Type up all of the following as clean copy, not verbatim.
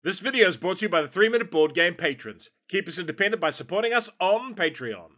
This video is brought to you by the 3-Minute Board Game patrons. Keep us independent by supporting us on Patreon.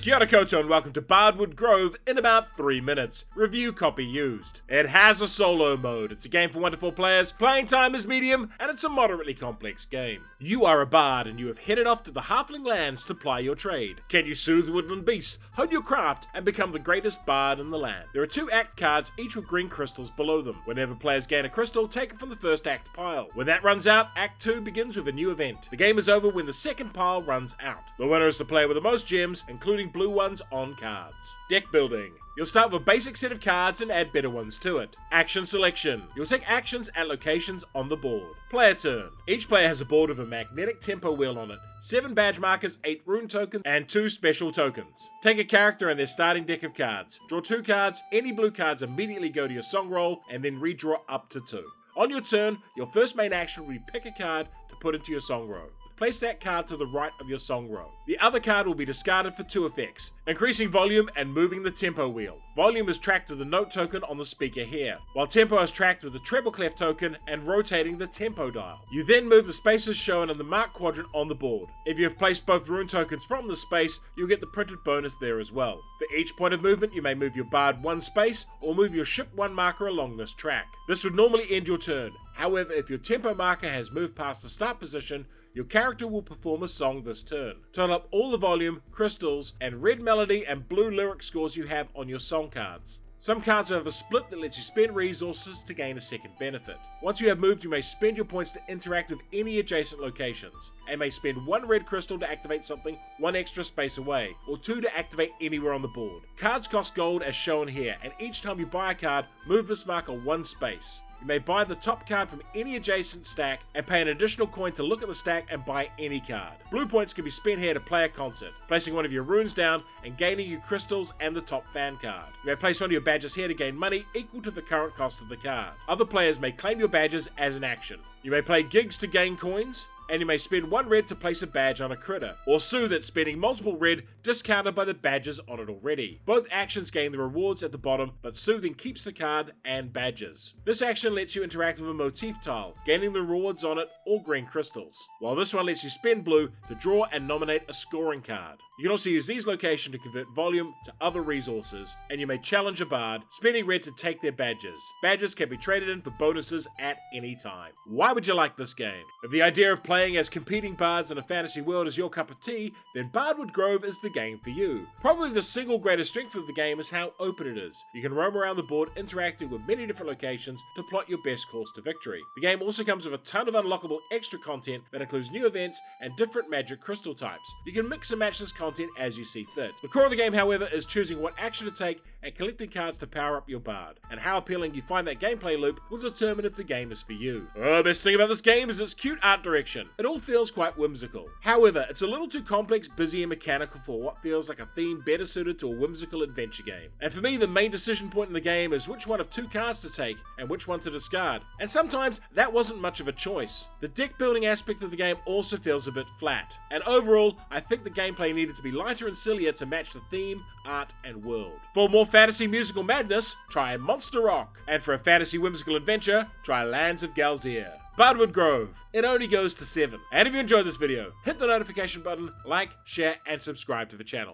Kia ora koutou and welcome to Bardwood Grove in about 3 minutes. Review copy used. It has a solo mode. It's a game for 1 to 4 players, playing time is medium, and it's a moderately complex game. You are a bard and you have headed off to the halfling lands to ply your trade. Can you soothe woodland beasts, hone your craft, and become the greatest bard in the land? There are 2 act cards, each with green crystals below them. Whenever players gain a crystal, take it from the first act pile. When that runs out, Act 2 begins with a new event. The game is over when the second pile runs out. The winner is the player with the most gems, including blue ones on cards. Deck building. You'll start with a basic set of cards and add better ones to it. Action selection. You'll take actions at locations on the board. Player turn. Each player has a board with a magnetic tempo wheel on it, 7 badge markers, 8 rune tokens, and 2 special tokens. Take a character and their starting deck of cards. Draw 2 cards. Any blue cards immediately go to your song roll and then redraw up to 2. On your turn, your first main action will be pick a card to put into your song row. Place that card to the right of your song row. The other card will be discarded for 2 effects, increasing volume and moving the tempo wheel. Volume is tracked with the note token on the speaker here, while tempo is tracked with the treble clef token and rotating the tempo dial. You then move the spaces shown in the marked quadrant on the board. If you have placed both rune tokens from the space, you'll get the printed bonus there as well. For each point of movement, you may move your bard 1 space or move your ship 1 marker along this track. This would normally end your turn. However, if your tempo marker has moved past the start position, your character will perform a song this turn. Total up all the volume, crystals, and red melody and blue lyric scores you have on your song cards. Some cards have a split that lets you spend resources to gain a second benefit. Once you have moved, you may spend your points to interact with any adjacent locations, and may spend 1 red crystal to activate something 1 extra space away, or 2 to activate anywhere on the board. Cards cost gold as shown here, and each time you buy a card, move this marker 1 space. You may buy the top card from any adjacent stack and pay an additional coin to look at the stack and buy any card. Blue points can be spent here to play a concert, placing one of your runes down and gaining you crystals and the top fan card. You may place one of your badges here to gain money equal to the current cost of the card. Other players may claim your badges as an action. You may play gigs to gain coins, and you may spend 1 red to place a badge on a critter, or soothe it, spending multiple red discounted by the badges on it already. Both actions gain the rewards at the bottom, but soothing keeps the card and badges. This action lets you interact with a motif tile, gaining the rewards on it or green crystals, while this one lets you spend blue to draw and nominate a scoring card. You can also use these locations to convert volume to other resources, and you may challenge a bard, spending red to take their badges. Badges can be traded in for bonuses at any time. Why would you like this game? If the idea of playing as competing bards in a fantasy world is your cup of tea, then Bardwood Grove is the game for you. Probably the single greatest strength of the game is how open it is. You can roam around the board interacting with many different locations to plot your best course to victory. The game also comes with a ton of unlockable extra content that includes new events and different magic crystal types. You can mix and match this content as you see fit. The core of the game, however, is choosing what action to take and collecting cards to power up your bard, and how appealing you find that gameplay loop will determine if the game is for you. The best thing about this game is its cute art direction. It all feels quite whimsical. However, it's a little too complex, busy, and mechanical for what feels like a theme better suited to a whimsical adventure game. And for me, the main decision point in the game is which one of 2 cards to take and which one to discard, and sometimes that wasn't much of a choice. The deck building aspect of the game also feels a bit flat, and overall, I think the gameplay needed to be lighter and sillier to match the theme, art, and world. For more fantasy musical madness, try Monster Rock, and for a fantasy whimsical adventure, try Lands of Galzir. Bardwood Grove. It only goes to 7. And if you enjoyed this video, hit the notification button, like, share, and subscribe to the channel.